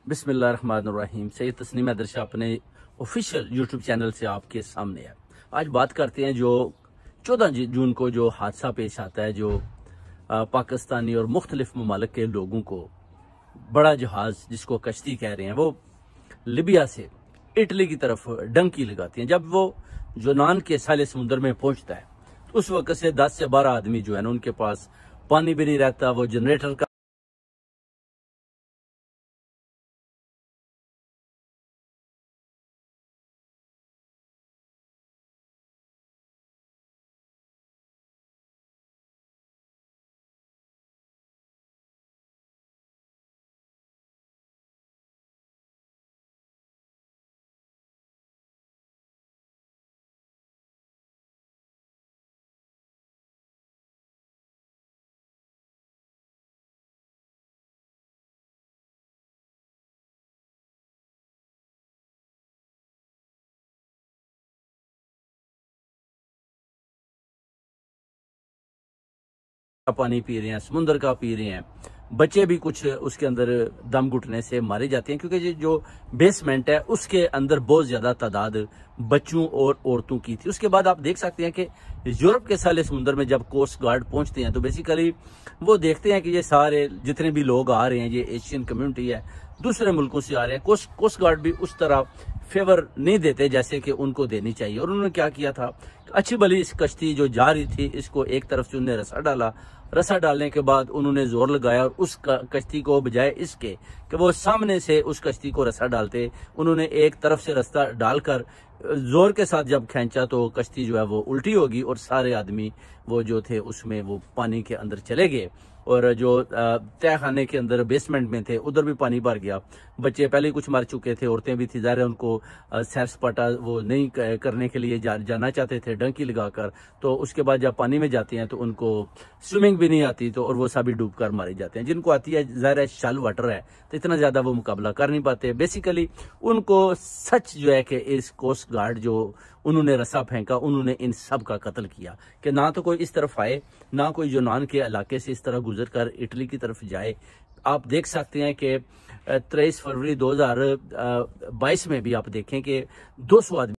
बिस्मिल्लाहिर्रहमानिर्रहीम। सैयद तस्नीम हैदर शाह अपने official YouTube channel से आपके सामने है। आज बात करते हैं जो 14 जून को जो हादसा पेश आता है, जो पाकिस्तानी और मुख्तलिफ ममालिक के लोगों को बड़ा जहाज जिसको कश्ती कह रहे हैं, वो लिबिया से इटली की तरफ डंकी लगाती हैं। जब वो यूनान के साले समुद्र में पहुंचता है तो उस वक्त से 10 से 12 आदमी जो है ना, उनके पास पानी भी नहीं रहता। वो जनरेटर का पानी पी रहे हैं, समुद्र का पी रहे हैं। बच्चे भी कुछ उसके अंदर दम घुटने से मारे जाते हैं, क्योंकि ये जो बेसमेंट है उसके अंदर बहुत ज्यादा तादाद बच्चों और औरतों की थी। उसके बाद आप देख सकते हैं कि यूरोप के साले समुद्र में जब कोस्ट गार्ड पहुंचते हैं तो बेसिकली वो देखते हैं कि ये सारे जितने भी लोग आ रहे हैं, ये एशियन कम्युनिटी है, दूसरे मुल्कों से आ रहे हैं। कोस्ट गार्ड भी उस तरह फेवर नहीं देते जैसे कि उनको देनी चाहिए। और उन्होंने क्या किया था, अच्छी भली इस कश्ती जो जा रही थी इसको एक तरफ से उन्होंने रस्सा डाला। रस्सा डालने के बाद उन्होंने जोर लगाया और उस कश्ती को बजाय इसके कि वो सामने से उस कश्ती को रस्सा डालते, उन्होंने एक तरफ से रास्ता डालकर जोर के साथ जब खींचा तो कश्ती जो है वो उल्टी होगी और सारे आदमी वो जो थे उसमें वो पानी के अंदर चले गए। और जो तय खाने के अंदर बेसमेंट में थे उधर भी पानी भर गया। बच्चे पहले ही कुछ मर चुके थे, औरतें भी थी, ज़ाहिर है उनको सैर सपाटा वो नहीं करने के लिए जाना चाहते थे डंकी लगाकर। तो उसके बाद जब पानी में जाते हैं तो उनको स्विमिंग भी नहीं आती, तो और वो सभी डूब कर मारे जाते हैं। जिनको आती है, ज़ाहिर है शैल वाटर है तो इतना ज़्यादा वो मुकाबला कर नहीं पाते। बेसिकली उनको सच जो है कि इस कोस्ट गार्ड जो उन्होंने रस्सा फेंका, उन्होंने इन सब का कत्ल किया कि ना तो कोई इस तरफ आए, ना कोई यूनान के इलाके से इस तरह गुजर कर इटली की तरफ जाए। आप देख सकते हैं कि 23 फरवरी 2022 में भी आप देखें कि 200 आदमी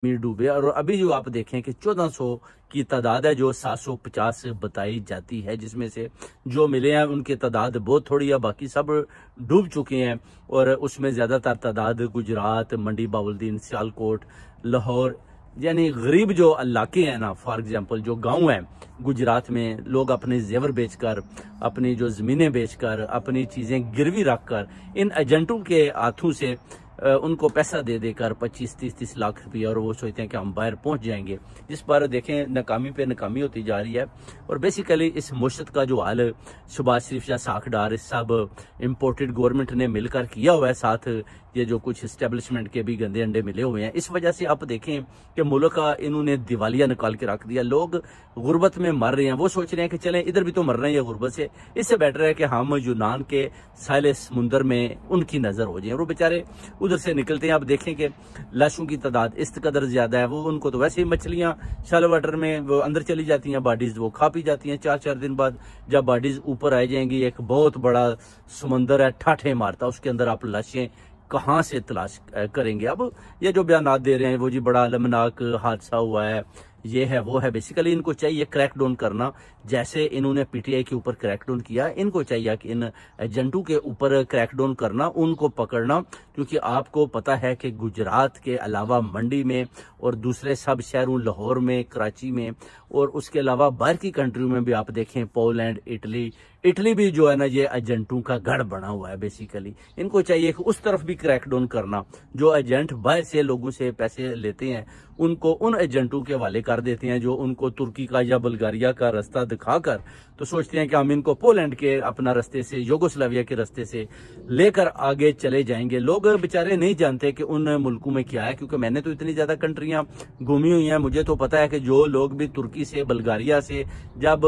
डूबे। और अभी जो आप देखें कि 1400 की तादाद है जो 750 बताई जाती है, जिसमें से जो मिले हैं उनकी तादाद बहुत थोड़ी है, बाकी सब डूब चुके हैं। और उसमें ज़्यादातर तादाद गुजरात, मंडी बाउलदीन, सियालकोट, लाहौर, यानी गरीब जो इलाके हैं ना, फॉर एग्जांपल जो गांव हैं गुजरात में, लोग अपने जेवर बेचकर, अपनी जो ज़मीनें बेचकर, अपनी चीज़ें गिरवी रखकर इन एजेंटों के हाथों से उनको पैसा दे देकर 25-30 लाख रुपया, और वो सोचते हैं कि हम बाहर पहुंच जाएंगे, जिस पर देखें नाकामी पे नाकामी होती जा रही है। और बेसिकली इस मुश्त का जो हाल शहबाज शरीफ या साखडार सब इम्पोर्टेड गवर्नमेंट ने मिलकर किया हुआ है, साथ ये जो कुछ इस्टेब्लिशमेंट के भी गंदे अंडे मिले हुए हैं। इस वजह से आप देखें कि मुल्क का इन्होंने दिवालिया निकाल के रख दिया। लोग गुर्बत में मर रहे हैं, वो सोच रहे हैं कि चलें इधर भी तो मर रहे हैं गुर्बत से, इससे बेटर है कि हम यूनान के साले समुंदर में उनकी नजर हो जाए। और वो बेचारे उधर से निकलते हैं। आप देखें कि लाशों की तादाद इस कदर ज्यादा है, वो उनको तो वैसे ही मछलियां शैल वाटर में वो अंदर चली जाती हैं, बॉडीज वो खा पी जाती हैं। 4-4 दिन बाद जब बॉडीज ऊपर आ जाएंगी, एक बहुत बड़ा समुंदर है, ठाठे मारता, उसके अंदर आप लाशें कहाँ से तलाश करेंगे। अब ये जो बयान दे रहे हैं वो जी बड़ा अलमनाक हादसा हुआ है, ये है वो है। बेसिकली इनको चाहिए क्रैकडाउन करना, जैसे इन्होंने पीटीआई के ऊपर क्रैकडाउन किया, इनको चाहिए कि इन एजेंटों के ऊपर क्रैकडाउन करना, उनको पकड़ना। क्योंकि आपको पता है कि गुजरात के अलावा मंडी में और दूसरे सब शहरों, लाहौर में, कराची में, और उसके अलावा बाहर की कंट्रियों में भी आप देखें, पोलैंड, इटली भी जो है ना, ये एजेंटों का गढ़ बना हुआ है। बेसिकली इनको चाहिए कि उस तरफ भी क्रैकडाउन करना। जो एजेंट बाहर से लोगों से पैसे लेते हैं उनको उन एजेंटों के हवाले कर देते हैं, जो उनको तुर्की का या बुल्गारिया का रास्ता दिखाकर तो सोचते हैं कि हम इनको पोलैंड के अपना रास्ते से, यूगोस्लाविया के रास्ते से लेकर आगे चले जाएंगे। लोग बेचारे नहीं जानते कि उन मुल्कों में क्या है, क्योंकि मैंने तो इतनी ज्यादा कंट्रियां घूमी हुई हैं, मुझे तो पता है कि जो लोग भी तुर्की से, बुल्गारिया से जब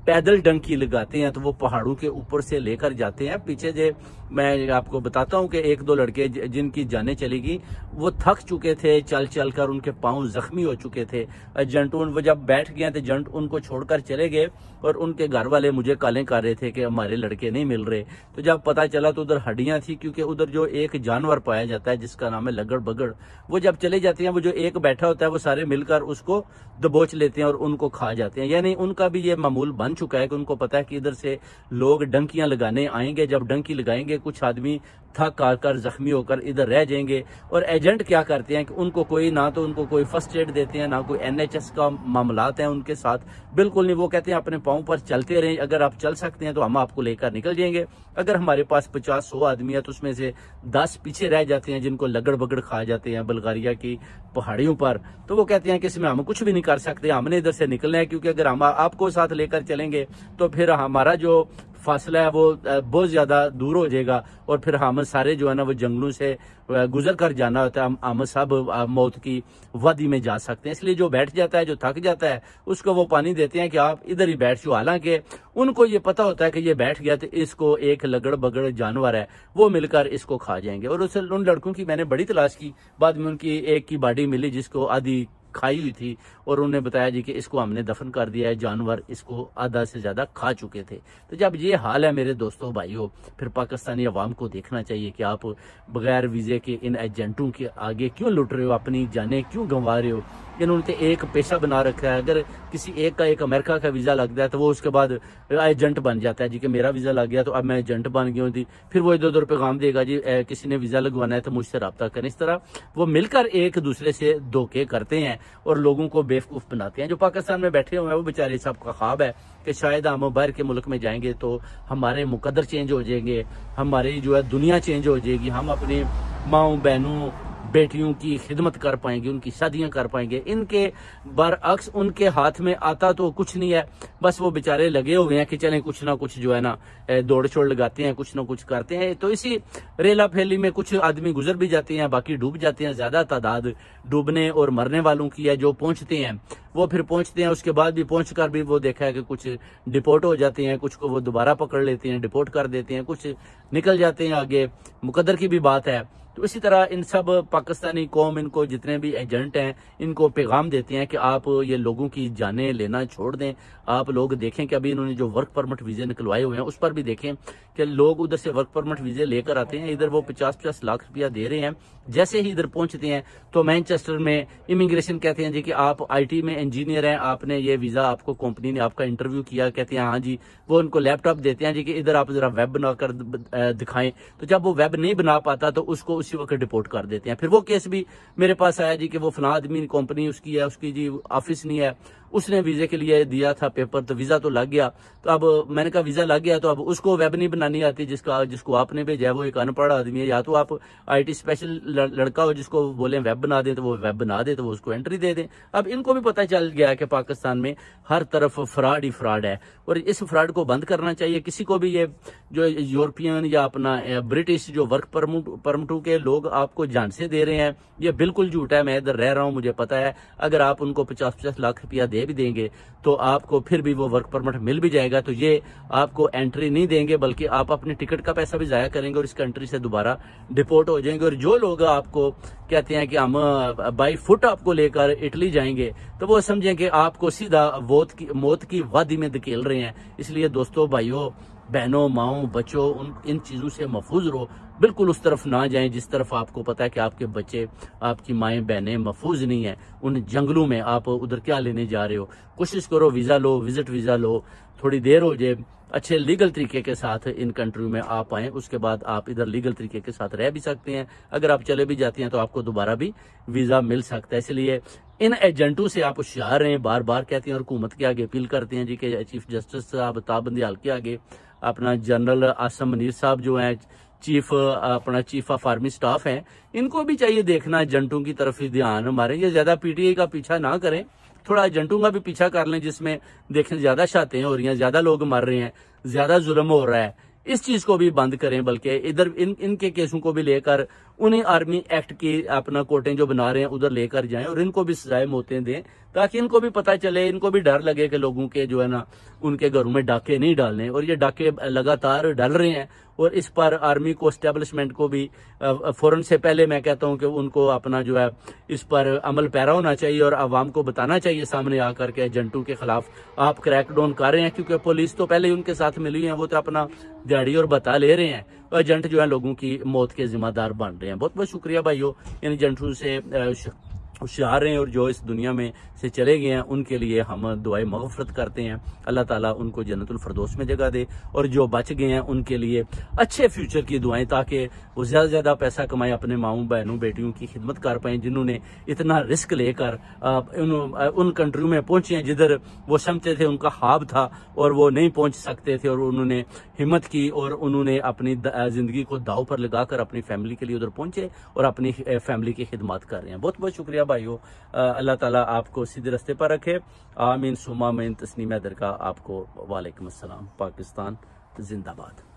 पैदल डंकी लगाते हैं तो वो पहाड़ों के ऊपर से लेकर जाते हैं। पीछे जो मैं आपको बताता हूँ कि एक दो लड़के जिनकी जानें चली गई, वो थक चुके थे, चल चल कर उनके पाँव जख्मी हो चुके थे। एजेंट वो जब बैठ गए तो एजेंट उनको छोड़कर चले गए और उनके घर वाले मुझे कॉलें कर रहे थे कि हमारे लड़के नहीं मिल रहे। तो जब पता चला तो उधर हड्डियां थी, क्योंकि उधर जो एक जानवर पाया जाता है जिसका नाम है लगड़ बगड़, वो जब चले जाते हैं, वो जो एक बैठा होता है वो सारे मिलकर उसको दबोच लेते हैं और उनको खा जाते हैं। यानी उनका भी ये मामूल बन चुका है कि उनको पता है कि इधर से लोग डंकियां लगाने आएंगे। जब डंकी लगाएंगे कुछ आदमी थक आकर जख्मी होकर इधर रह जाएंगे। और एजेंट क्या करते हैं कि उनको कोई ना तो उनको कोई फर्स्ट एड देते हैं, ना कोई NHS का मामलात है उनके साथ, बिल्कुल नहीं। वो कहते हैं अपने पाँव पर चलते रहें, अगर आप चल सकते हैं तो हम आपको लेकर निकल जाएंगे। अगर हमारे पास 50-100 आदमी है तो उसमें से 10 पीछे रह जाते हैं जिनको लगड़ बगड़ खा जाते हैं बुल्गारिया की पहाड़ियों पर। तो वो कहते हैं कि इसमें हम कुछ भी नहीं कर सकते, हमने इधर से निकलना है, क्योंकि अगर हम आपको साथ लेकर चलेंगे तो फिर हमारा जो फासला है वो बहुत ज्यादा दूर हो जाएगा और फिर हम सारे जो है ना वो जंगलों से गुजर कर जाना होता है, हम सब मौत की वादी में जा सकते हैं। इसलिए जो बैठ जाता है, जो थक जाता है, उसको वो पानी देते हैं कि आप इधर ही बैठ जाओ। हालांकि उनको ये पता होता है कि ये बैठ गया तो इसको एक लगड़ बगड़ जानवर है वो मिलकर इसको खा जाएंगे। और उन लड़कों की मैंने बड़ी तलाश की, बाद में उनकी एक की बॉडी मिली जिसको आधी खाई हुई थी और उन्हें बताया जी कि इसको हमने दफन कर दिया है, जानवर इसको आधा से ज्यादा खा चुके थे। तो जब ये हाल है मेरे दोस्तों भाइयों, फिर पाकिस्तानी अवाम को देखना चाहिए कि आप बगैर वीजे के इन एजेंटों के आगे क्यों लुट रहे हो, अपनी जानें क्यों गंवा रहे हो। इन्होंने तो एक पेशा बना रखा है, अगर किसी एक का एक अमेरिका का वीजा लग जाए तो वो उसके बाद एजेंट बन जाता है जी कि मेरा वीजा लग गया तो अब मैं एजेंट बन गया हूँ। फिर वो इधर उधर पैगाम देगा जी किसी ने वीजा लगवाना है तो मुझसे रब्ता करें। इस तरह वो मिलकर एक दूसरे से धोखे करते हैं और लोगों को बेवकूफ बनाते हैं। जो पाकिस्तान में बैठे हुए हैं वो बेचारे सबका ख्वाब है कि शायद हम बाहर के मुल्क में जाएंगे तो हमारे मुकद्दर चेंज हो जाएंगे, हमारी जो है दुनिया चेंज हो जाएगी, हम अपने माओ बहनों बेटियों की खिदमत कर पाएंगे, उनकी शादियां कर पाएंगे। इनके बरअक्स उनके हाथ में आता तो कुछ नहीं है, बस वो बेचारे लगे हुए हैं कि चलें कुछ ना कुछ जो है ना दौड़ छोड़ लगाते हैं, कुछ ना कुछ करते हैं। तो इसी रेला फैली में कुछ आदमी गुजर भी जाते हैं, बाकी डूब जाते हैं। ज्यादा तादाद डूबने और मरने वालों की है। जो पहुंचते हैं वो फिर पहुंचते हैं, उसके बाद भी पहुंचकर भी वो देखा है कि कुछ डिपोर्ट हो जाते हैं, कुछ को वो दोबारा पकड़ लेते हैं, डिपोर्ट कर देते हैं, कुछ निकल जाते हैं आगे। मुकद्दर की भी बात है। तो इसी तरह इन सब पाकिस्तानी कौम, इनको जितने भी एजेंट हैं, इनको पैगाम देते हैं कि आप ये लोगों की जानें लेना छोड़ दें। आप लोग देखें कि अभी इन्होंने जो वर्क परमिट वीजे निकलवाए हुए हैं उस पर भी देखें कि लोग उधर से वर्क परमिट वीजे लेकर आते हैं, इधर वो 50-50 लाख रुपया दे रहे हैं। जैसे ही इधर पहुंचते हैं तो मैनचेस्टर में इमिग्रेशन कहते हैं जी कि आप IT में इंजीनियर हैं, आपने ये वीजा, आपको कंपनी ने आपका इंटरव्यू किया, कहते हैं हाँ जी। वो उनको लैपटॉप देते हैं जी कि इधर आप जरा वेब बनाकर दिखाएं। तो जब वो वेब नहीं बना पाता तो उसको उसी वक्त रिपोर्ट कर देते हैं। फिर वो केस भी मेरे पास आया जी कि वो फला आदमी कंपनी उसकी है, उसकी जी ऑफिस नहीं है, उसने वीजे के लिए दिया था पेपर तो वीजा तो लग गया। तो अब मैंने कहा वीजा लग गया तो अब उसको वेब नहीं बनानी आती, जिसको आपने भेजा है वो एक अनपढ़ आदमी है। या तो आप IT स्पेशल लड़का हो जिसको बोले वेब बना दे तो वो वेब बना दे, तो वो उसको एंट्री दे दें। अब इनको भी पता चल गया है कि पाकिस्तान में हर तरफ फ्रॉड ही फ्रॉड है और इस फ्रॉड को बंद करना चाहिए। किसी को भी ये जो यूरोपियन या अपना ब्रिटिश जो वर्क परमिटों के लोग आपको जान से दे रहे हैं, ये बिल्कुल झूठ है। मैं इधर रह रहा हूँ, मुझे पता है। अगर आप उनको 50-50 लाख रुपया दे भी देंगे तो आपको फिर भी वो वर्क परमिट मिल भी जाएगा, तो ये आपको एंट्री नहीं देंगे, बल्कि आप अपने टिकट का पैसा भी जाया करेंगे और इस कंट्री से दोबारा डिपोर्ट हो जाएंगे। और जो लोग आपको कहते हैं कि हम बाई फुट आपको लेकर इटली जाएंगे, तो वो समझें कि आपको सीधा मौत की वादी में धकेल रहे हैं। इसलिए दोस्तों, भाइयों, बहनों, माओ, बच्चों, इन चीजों से महफूज रहो। बिल्कुल उस तरफ ना जाएं जिस तरफ आपको पता है कि आपके बच्चे, आपकी माएं बहनें महफूज नहीं है। उन जंगलों में आप उधर क्या लेने जा रहे हो। कोशिश करो वीजा लो, विजिट वीजा लो, थोड़ी देर हो जाए, अच्छे लीगल तरीके के साथ इन कंट्री में आप आए, उसके बाद आप इधर लीगल तरीके के साथ रह भी सकते हैं। अगर आप चले भी जाते हैं तो आपको दोबारा भी वीजा मिल सकता है। इसलिए इन एजेंटों से आप होशियार रहें। बार बार कहते हैं और हुकूमत के आगे अपील करते हैं जी कि चीफ जस्टिस साहब ताब बंदियाल के आगे, अपना जनरल आसम मनीर साहब जो है चीफ ऑफ आर्मी स्टाफ हैं, इनको भी चाहिए देखना एजेंटों की तरफ ही ध्यान हमारे। ये ज्यादा PTI का पीछा ना करें, थोड़ा एजेंटों का भी पीछा कर लें जिसमें देखें ज्यादा शातें हो रही हैं, ज्यादा लोग मर रहे हैं, ज्यादा जुल्म हो रहा है। इस चीज को भी बंद करें, बल्कि इधर इनके केसों को भी लेकर उन्हें आर्मी एक्ट की अपना कोर्टें जो बना रहे हैं उधर लेकर जाएं और इनको भी सजाए मौतें दें, ताकि इनको भी पता चले, इनको भी डर लगे कि लोगों के जो है ना उनके घरों में डाके नहीं डालने। और ये डाके लगातार डाल रहे हैं और इस पर आर्मी को, एस्टेब्लिशमेंट को भी फौरन से पहले मैं कहता हूं कि उनको अपना जो है इस पर अमल पैरा होना चाहिए और आवाम को बताना चाहिए सामने आकर के एजेंटों के खिलाफ आप क्रैकडाउन कर रहे हैं, क्योंकि पुलिस तो पहले ही उनके साथ मिली है, वो तो अपना दिहाड़ी और बता ले रहे हैं, और एजेंट जो है लोगों की मौत के जिम्मेदार बन रहे हैं। बहुत बहुत शुक्रिया भाइयों, इन एजेंटों से होशियार हैं और जो इस दुनिया में से चले गए हैं उनके लिए हम दुआएं मग़फ़िरत करते हैं। अल्लाह ताला उनको जन्नतुल फ़िरदौस में जगह दे, और जो बच गए हैं उनके लिए अच्छे फ्यूचर की दुआएं, ताकि वो ज़्यादा से ज़्यादा पैसा कमाएं, अपने माओं बहनों बेटियों की खिदमत कर पाएं, जिन्होंने इतना रिस्क लेकर उन कंट्रियों में पहुंचे हैं जिधर वो समझते थे उनका ख्वाब था और वो नहीं पहुंच सकते थे, और उन्होंने हिम्मत की और उन्होंने अपनी ज़िंदगी को दाव पर लगाकर अपनी फैमिली के लिए उधर पहुंचे और अपनी फैमिली की खिदमत कर रहे हैं। बहुत बहुत शुक्रिया भाइयों, अल्लाह ताला आपको सीधे रास्ते पर रखे। आमीन सुमा आमीन। तस्नीम हैदर का आपको वालेकुम अस्सलाम। पाकिस्तान जिंदाबाद।